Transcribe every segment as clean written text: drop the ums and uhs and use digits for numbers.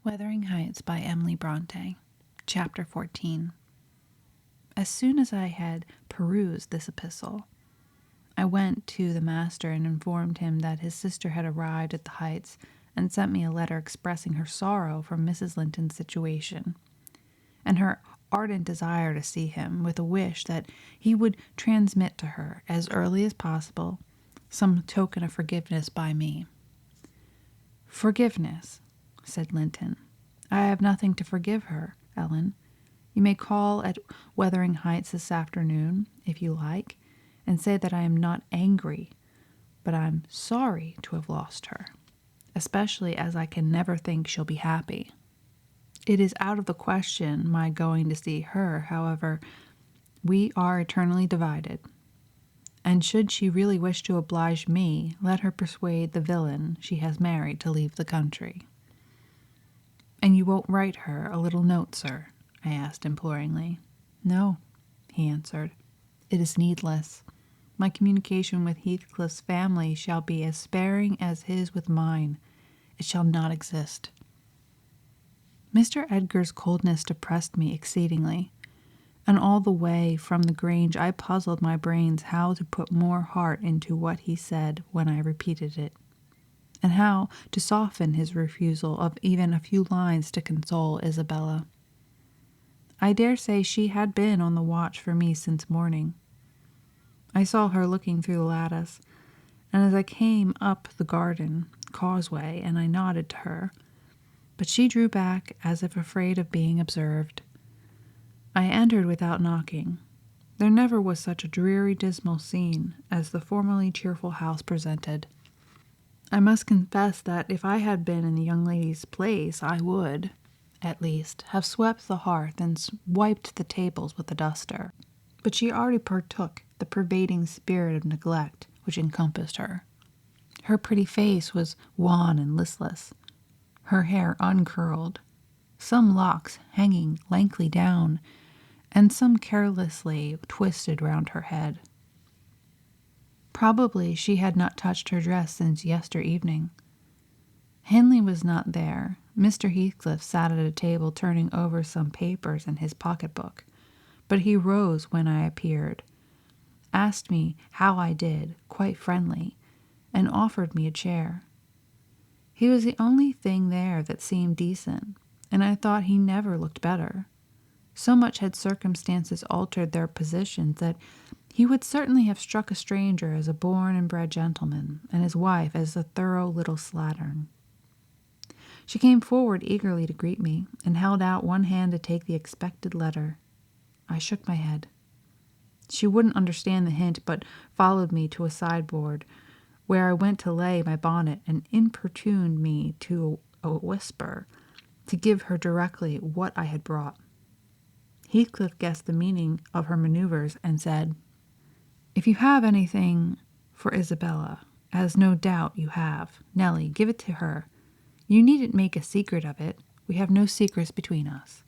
Wuthering Heights by Emily Brontë, Chapter 14. As soon as I had perused this epistle, I went to the master and informed him that his sister had arrived at the Heights and sent me a letter expressing her sorrow for Mrs. Linton's situation, and her ardent desire to see him, with a wish that he would transmit to her, as early as possible, some token of forgiveness by me. "Forgiveness," said Linton. "I have nothing to forgive her, Ellen. You may call at Wuthering Heights this afternoon, if you like, and say that I am not angry, but I'm sorry to have lost her, especially as I can never think she'll be happy. It is out of the question my going to see her, however. We are eternally divided, and should she really wish to oblige me, let her persuade the villain she has married to leave the country." "And you won't write her a little note, sir?" I asked imploringly. "No," he answered. "It is needless. My communication with Heathcliff's family shall be as sparing as his with mine. It shall not exist." Mr. Edgar's coldness depressed me exceedingly, and all the way from the Grange I puzzled my brains how to put more heart into what he said when I repeated it, and how to soften his refusal of even a few lines to console Isabella. I dare say she had been on the watch for me since morning. I saw her looking through the lattice, and as I came up the garden causeway, and I nodded to her, but she drew back as if afraid of being observed. I entered without knocking. There never was such a dreary, dismal scene as the formerly cheerful house presented. I must confess that if I had been in the young lady's place, I would, at least, have swept the hearth and wiped the tables with a duster. But she already partook the pervading spirit of neglect which encompassed her. Her pretty face was wan and listless, her hair uncurled, some locks hanging lankly down, and some carelessly twisted round her head. Probably she had not touched her dress since yester evening. Henley was not there. Mr. Heathcliff sat at a table turning over some papers in his pocket-book, but he rose when I appeared, asked me how I did, quite friendly, and offered me a chair. He was the only thing there that seemed decent, and I thought he never looked better. So much had circumstances altered their positions that he would certainly have struck a stranger as a born and bred gentleman, and his wife as a thorough little slattern. She came forward eagerly to greet me, and held out one hand to take the expected letter. I shook my head. She wouldn't understand the hint, but followed me to a sideboard, where I went to lay my bonnet, and importuned me to a whisper to give her directly what I had brought. Heathcliff guessed the meaning of her maneuvers, and said, "If you have anything for Isabella, as no doubt you have, Nelly, give it to her. You needn't make a secret of it. We have no secrets between us."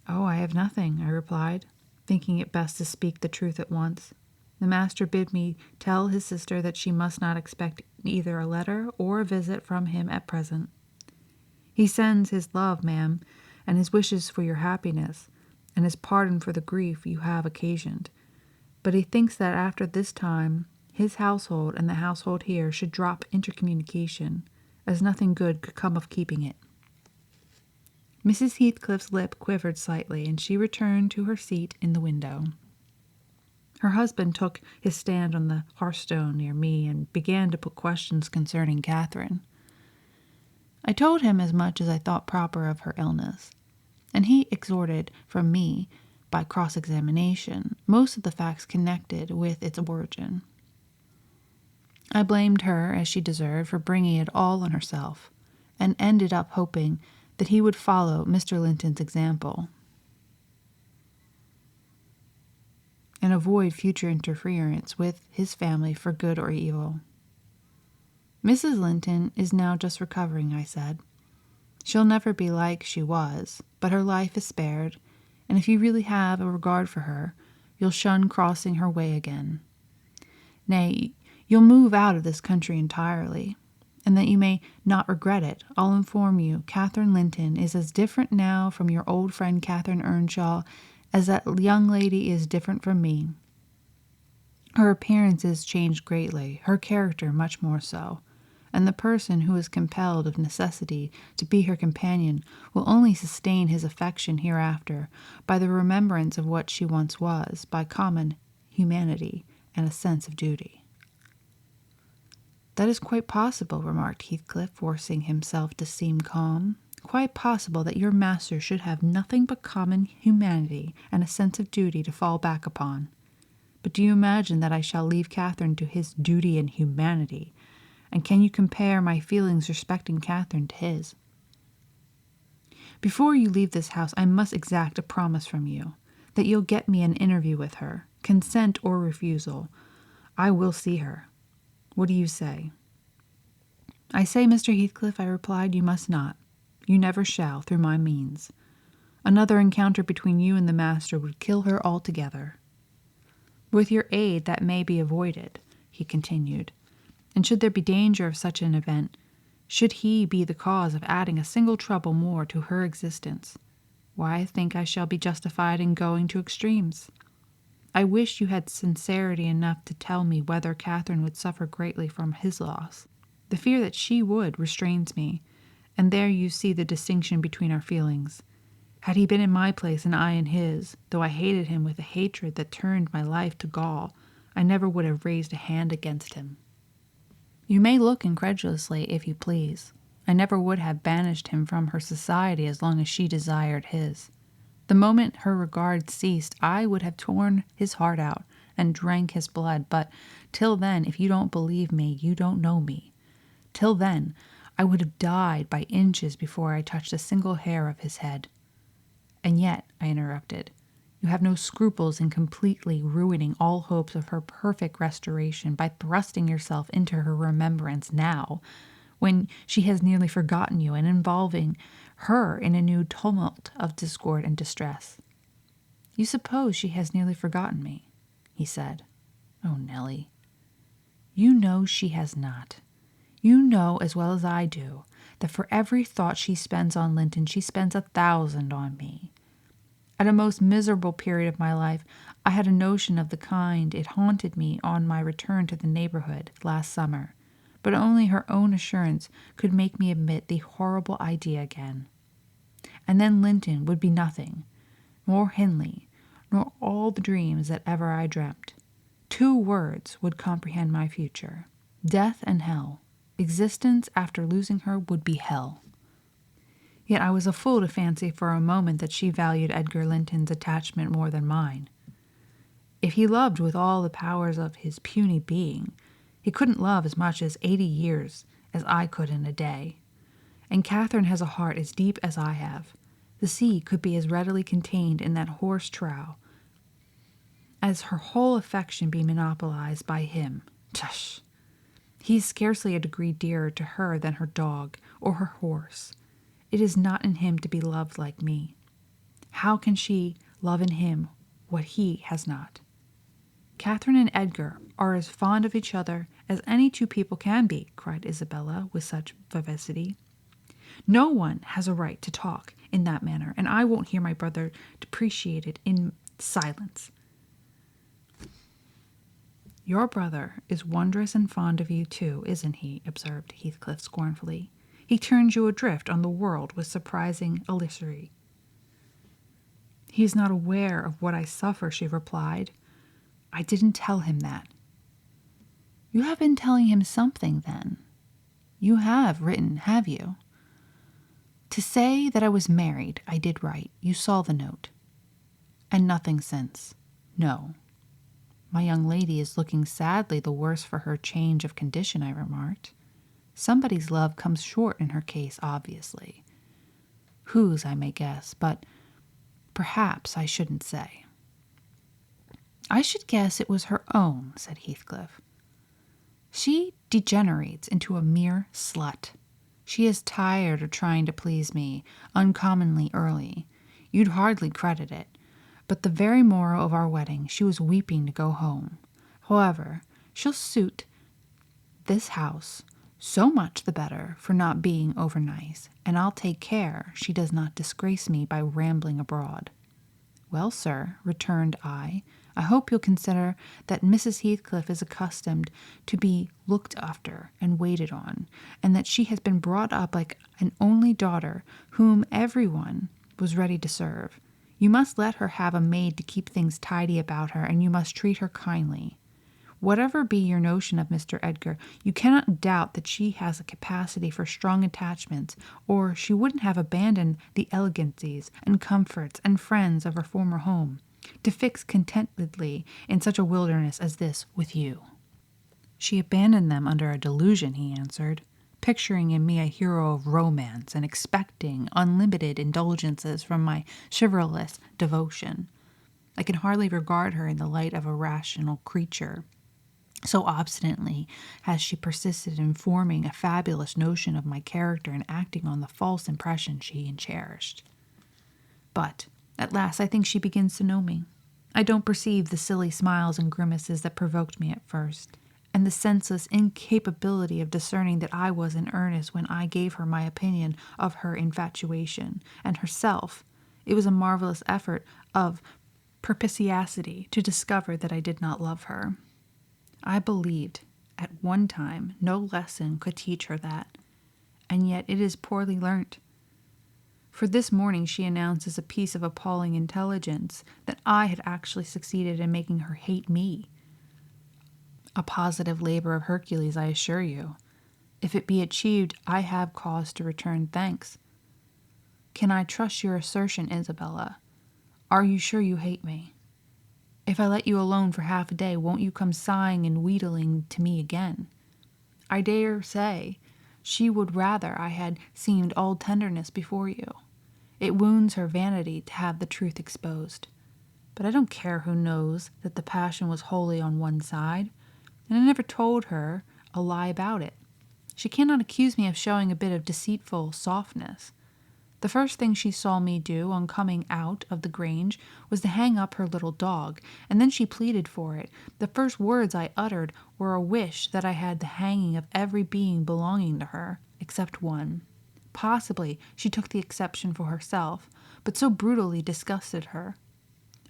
"Oh, I have nothing," I replied, thinking it best to speak the truth at once. "The master bid me tell his sister that she must not expect either a letter or a visit from him at present. He sends his love, ma'am, and his wishes for your happiness, and his pardon for the grief you have occasioned. But he thinks that after this time, his household and the household here should drop intercommunication, as nothing good could come of keeping it." Mrs. Heathcliff's lip quivered slightly, and she returned to her seat in the window. Her husband took his stand on the hearthstone near me, and began to put questions concerning Catherine. I told him as much as I thought proper of her illness, and he extorted from me, by cross-examination, most of the facts connected with its origin. I blamed her, as she deserved, for bringing it all on herself, and ended up hoping that he would follow Mr. Linton's example, and avoid future interference with his family for good or evil. "Mrs. Linton is now just recovering," I said. "She'll never be like she was, but her life is spared, and if you really have a regard for her, you'll shun crossing her way again. Nay, you'll move out of this country entirely. and that you may not regret it, I'll inform you Catherine Linton is as different now from your old friend Catherine Earnshaw as that young lady is different from me. Her appearance is changed greatly, her character much more so, and the person who is compelled of necessity to be her companion will only sustain his affection hereafter by the remembrance of what she once was, by common humanity and a sense of duty. That is quite possible, remarked Heathcliff, forcing himself to seem calm. Quite possible that your master should have nothing but common humanity and a sense of duty to fall back upon. But do you imagine that I shall leave Catherine to his duty and humanity? And can you compare my feelings respecting Catherine to his? Before you leave this house, I must exact a promise from you, that you'll get me an interview with her, consent or refusal. I will see her. What do you say? I say, Mr. Heathcliff, I replied, you must not. You never shall, through my means. Another encounter between you and the master would kill her altogether. With your aid that may be avoided, he continued, and should there be danger of such an event, should he be the cause of adding a single trouble more to her existence, why I think I shall be justified in going to extremes. I wish you had sincerity enough to tell me whether Catherine would suffer greatly from his loss. The fear that she would restrains me, and there you see the distinction between our feelings. Had he been in my place and I in his, though I hated him with a hatred that turned my life to gall, I never would have raised a hand against him. You may look incredulously if you please. I never would have banished him from her society as long as she desired his. The moment her regard ceased, I would have torn his heart out and drank his blood, but till then, if you don't believe me, you don't know me. Till then, I would have died by inches before I touched a single hair of his head. And yet, I interrupted, you have no scruples in completely ruining all hopes of her perfect restoration by thrusting yourself into her remembrance now, when she has nearly forgotten you, and involving her in a new tumult of discord and distress. You suppose she has nearly forgotten me, he said. Oh, Nelly, you know she has not. You know as well as I do that for every thought she spends on Linton, she spends 1,000 on me. At a most miserable period of my life, I had a notion of the kind. It haunted me on my return to the neighborhood last summer, but only her own assurance could make me admit the horrible idea again. And then Linton would be nothing, nor Hindley, nor all the dreams that ever I dreamt. 2 words would comprehend my future: death and hell. Existence after losing her would be hell. Yet I was a fool to fancy for a moment that she valued Edgar Linton's attachment more than mine. If he loved with all the powers of his puny being, he couldn't love as much as 80 years as I could in a day. And Catherine has a heart as deep as I have. The sea could be as readily contained in that horse trough as her whole affection be monopolized by him. Tush! He is scarcely a degree dearer to her than her dog or her horse. It is not in him to be loved like me. How can she love in him what he has not? Catherine and Edgar are as fond of each other as any 2 people can be, cried Isabella with such vivacity. No one has a right to talk in that manner, and I won't hear my brother depreciated in silence. Your brother is wondrous and fond of you too, isn't he? Observed Heathcliff scornfully. He turns you adrift on the world with surprising elixir. He is not aware of what I suffer, she replied. I didn't tell him that. You have been telling him something, then. You have written, have you? To say that I was married, I did write. You saw the note. And nothing since. No. My young lady is looking sadly the worse for her change of condition, I remarked. Somebody's love comes short in her case, obviously. Whose, I may guess, but perhaps I shouldn't say. I should guess it was her own, said Heathcliff. She degenerates into a mere slut. She is tired of trying to please me uncommonly early. You'd hardly credit it. But the very morrow of our wedding, she was weeping to go home. However, she'll suit this house So much the better for not being over nice, and I'll take care she does not disgrace me by rambling abroad. Well, sir, returned I hope you'll consider that Mrs. Heathcliff is accustomed to be looked after and waited on, and that she has been brought up like an only daughter whom everyone was ready to serve. You must let her have a maid to keep things tidy about her, and you must treat her kindly. Whatever be your notion of Mr. Edgar, you cannot doubt that she has a capacity for strong attachments, or she wouldn't have abandoned the elegancies and comforts and friends of her former home, to fix contentedly in such a wilderness as this with you. She abandoned them under a delusion, he answered, picturing in me a hero of romance and expecting unlimited indulgences from my chivalrous devotion. I can hardly regard her in the light of a rational creature. So obstinately has she persisted in forming a fabulous notion of my character and acting on the false impression she cherished. But at last I think she begins to know me. I don't perceive the silly smiles and grimaces that provoked me at first, and the senseless incapability of discerning that I was in earnest when I gave her my opinion of her infatuation and herself. It was a marvelous effort of perspicacity to discover that I did not love her. I believed at one time no lesson could teach her that, and yet it is poorly learnt. For this morning she announced as a piece of appalling intelligence that I had actually succeeded in making her hate me. A positive labor of Hercules, I assure you. If it be achieved, I have cause to return thanks. Can I trust your assertion, Isabella? Are you sure you hate me? If I let you alone for half a day, won't you come sighing and wheedling to me again? I dare say she would rather I had seemed all tenderness before you. It wounds her vanity to have the truth exposed. But I don't care who knows that the passion was wholly on one side, and I never told her a lie about it. She cannot accuse me of showing a bit of deceitful softness. The first thing she saw me do on coming out of the Grange was to hang up her little dog, and then she pleaded for it. The first words I uttered were a wish that I had the hanging of every being belonging to her, except one. Possibly she took the exception for herself, but so brutally disgusted her.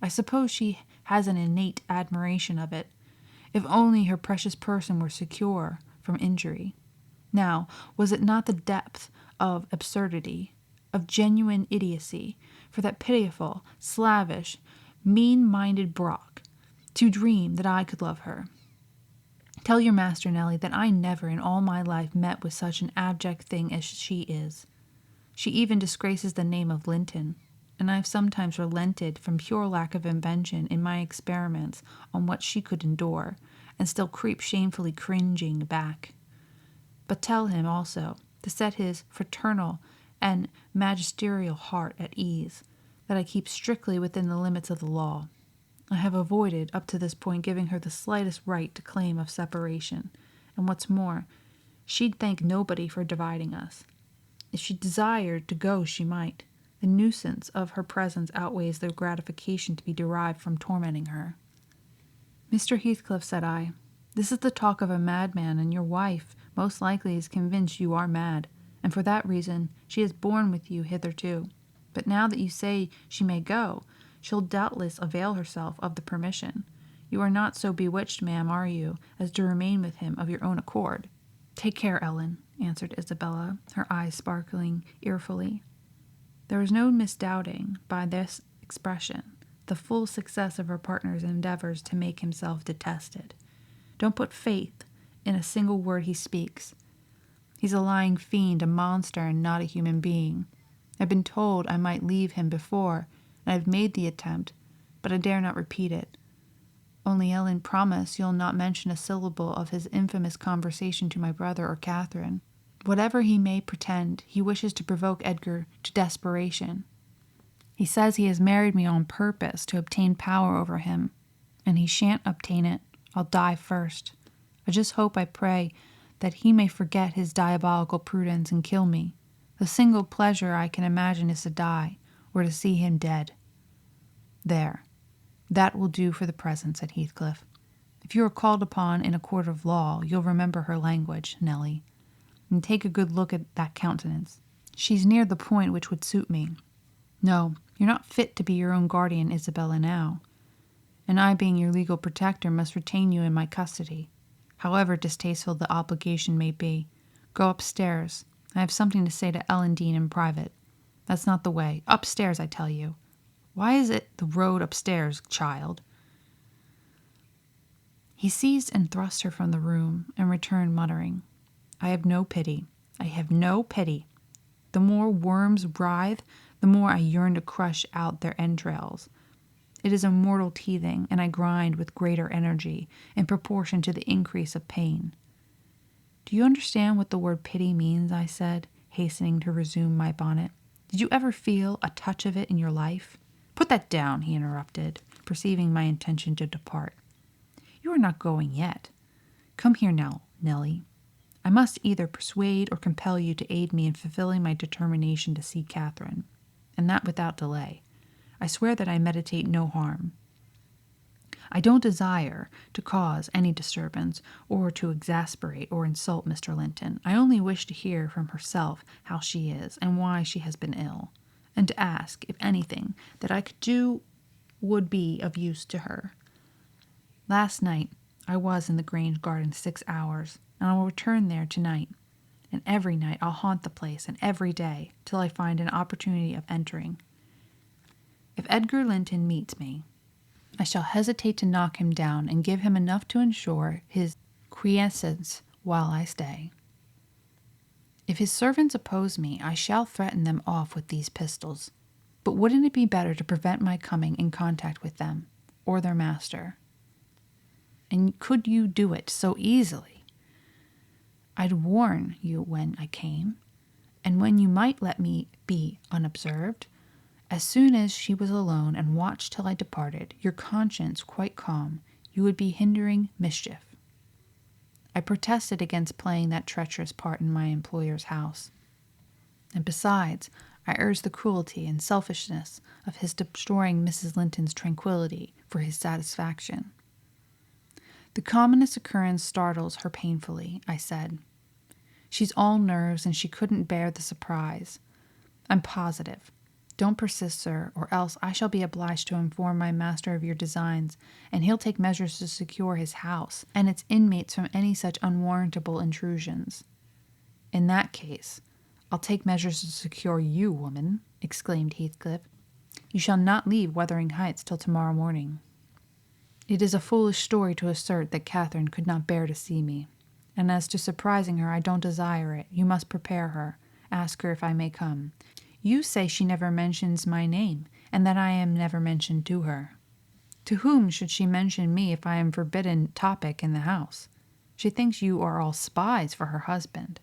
I suppose she has an innate admiration of it. If only her precious person were secure from injury. Now, was it not the depth of absurdity, of genuine idiocy, for that pitiful, slavish, mean-minded Brock to dream that I could love her? Tell your master, Nelly, that I never in all my life met with such an abject thing as she is. She even disgraces the name of Linton, and I have sometimes relented from pure lack of invention in my experiments on what she could endure, and still creep shamefully cringing back. But tell him also to set his fraternal and magisterial heart at ease, that I keep strictly within the limits of the law. I have avoided up to this point giving her the slightest right to claim of separation, and what's more, she'd thank nobody for dividing us. If she desired to go, she might. The nuisance of her presence outweighs the gratification to be derived from tormenting her. Mr. Heathcliff, said I, this is the talk of a madman, and your wife most likely is convinced you are mad, and for that reason she has borne with you hitherto. But now that you say she may go, she'll doubtless avail herself of the permission. You are not so bewitched, ma'am, are you, as to remain with him of your own accord? Take care, Ellen, answered Isabella, her eyes sparkling irefully. There was no misdoubting by this expression the full success of her partner's endeavors to make himself detested. Don't put faith in a single word he speaks. He's a lying fiend, a monster, and not a human being. I've been told I might leave him before, and I've made the attempt, but I dare not repeat it. Only, Ellen, promise you'll not mention a syllable of his infamous conversation to my brother or Catherine. Whatever he may pretend, he wishes to provoke Edgar to desperation. He says he has married me on purpose to obtain power over him, and he shan't obtain it. I'll die first. I just hope, I pray, that he may forget his diabolical prudence and kill me. The single pleasure I can imagine is to die, or to see him dead. There. That will do for the present, said Heathcliff. If you are called upon in a court of law, you'll remember her language, Nelly. and take a good look at that countenance. She's near the point which would suit me. No, you're not fit to be your own guardian, Isabella, now. And I, being your legal protector, must retain you in my custody. However distasteful the obligation may be, go upstairs. I have something to say to Ellen Dean in private. That's not the way. Upstairs, I tell you. Why is it the road upstairs, child? He seized and thrust her from the room and returned muttering, I have no pity. I have no pity. The more worms writhe, the more I yearn to crush out their entrails. It is a mortal teething, and I grind with greater energy in proportion to the increase of pain. Do you understand what the word pity means? I said, hastening to resume my bonnet. Did you ever feel a touch of it in your life? Put that down, he interrupted, perceiving my intention to depart. You are not going yet. Come here now, Nelly. I must either persuade or compel you to aid me in fulfilling my determination to see Catherine, and that without delay. I swear that I meditate no harm. I don't desire to cause any disturbance or to exasperate or insult Mr. Linton. I only wish to hear from herself how she is and why she has been ill, and to ask if anything that I could do would be of use to her. Last night I was in the Grange garden 6 hours, and I will return there tonight. And every night I'll haunt the place, and every day, till I find an opportunity of entering. If Edgar Linton meets me, I shall hesitate to knock him down and give him enough to ensure his quiescence while I stay. If his servants oppose me, I shall threaten them off with these pistols. But wouldn't it be better to prevent my coming in contact with them, or their master? And could you do it so easily? I'd warn you when I came, and when you might let me be unobserved. As soon as she was alone and watched till I departed, your conscience quite calm, you would be hindering mischief. I protested against playing that treacherous part in my employer's house. And besides, I urged the cruelty and selfishness of his destroying Mrs. Linton's tranquillity for his satisfaction. The commonest occurrence startles her painfully, I said. She's all nerves, and she couldn't bear the surprise. I'm positive. Don't persist, sir, or else I shall be obliged to inform my master of your designs, and he'll take measures to secure his house and its inmates from any such unwarrantable intrusions. In that case, I'll take measures to secure you, woman, exclaimed Heathcliff. You shall not leave Wuthering Heights till tomorrow morning. It is a foolish story to assert that Catherine could not bear to see me. And as to surprising her, I don't desire it. You must prepare her. Ask her if I may come. You say she never mentions my name, and that I am never mentioned to her. To whom should she mention me if I am forbidden topic in the house? She thinks you are all spies for her husband.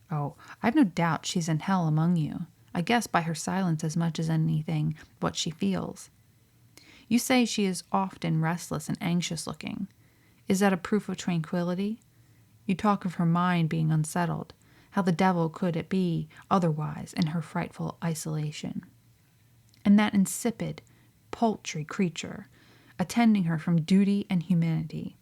Oh, I've no doubt she's in hell among you. I guess by her silence as much as anything what she feels. You say she is often restless and anxious-looking. Is that a proof of tranquillity? You talk of her mind being unsettled. How the devil could it be otherwise in her frightful isolation? And that insipid, paltry creature, attending her from duty and humanity,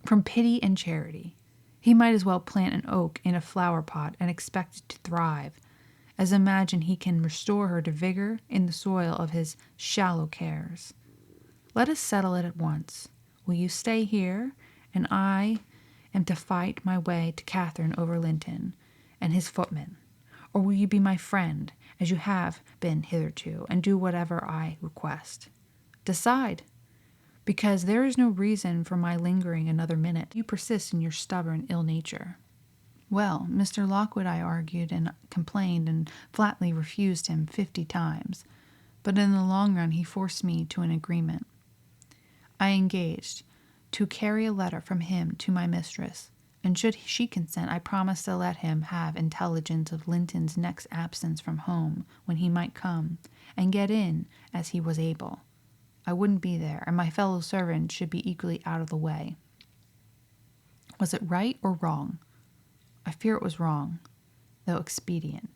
from pity and charity. He might as well plant an oak in a flower pot and expect it to thrive, as imagine he can restore her to vigor in the soil of his shallow cares. Let us settle it at once. Will you stay here, and I am to fight my way to Catherine over Linton and his footman? Or will you be my friend, as you have been hitherto, and do whatever I request? Decide, because there is no reason for my lingering another minute. You persist in your stubborn ill nature. Well, Mr. Lockwood, I argued and complained and flatly refused him 50 times, but in the long run he forced me to an agreement. I engaged to carry a letter from him to my mistress, and should she consent, I promised to let him have intelligence of Linton's next absence from home, when he might come, and get in as he was able. I wouldn't be there, and my fellow servant should be equally out of the way. Was it right or wrong? I fear it was wrong, though expedient.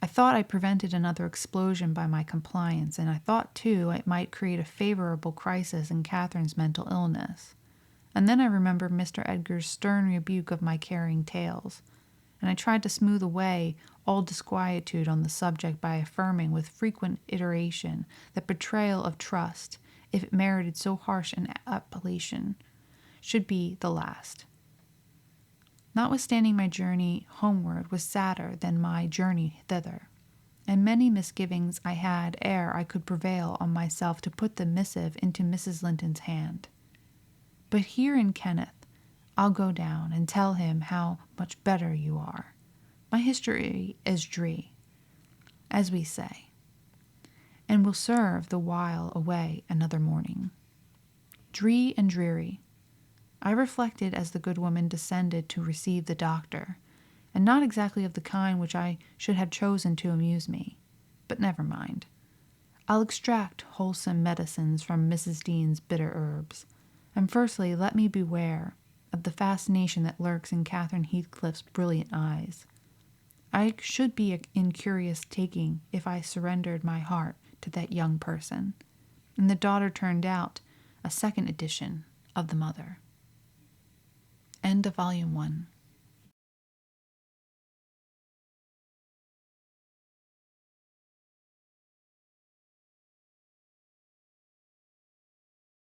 I thought I prevented another explosion by my compliance, and I thought, too, it might create a favorable crisis in Catherine's mental illness. And then I remembered Mr. Edgar's stern rebuke of my carrying tales, and I tried to smooth away all disquietude on the subject by affirming with frequent iteration that betrayal of trust, if it merited so harsh an appellation, should be the last. Notwithstanding, my journey homeward was sadder than my journey thither, and many misgivings I had ere I could prevail on myself to put the missive into Mrs. Linton's hand. But here in Kenneth, I'll go down and tell him how much better you are. My history is dree, as we say, and will serve the while away another morning. Dree and dreary, I reflected as the good woman descended to receive the doctor, and not exactly of the kind which I should have chosen to amuse me. But never mind. I'll extract wholesome medicines from Mrs. Dean's bitter herbs. And firstly, let me beware of the fascination that lurks in Catherine Heathcliff's brilliant eyes. I should be in curious taking if I surrendered my heart to that young person, and the daughter turned out a second edition of the mother. End of Volume 1.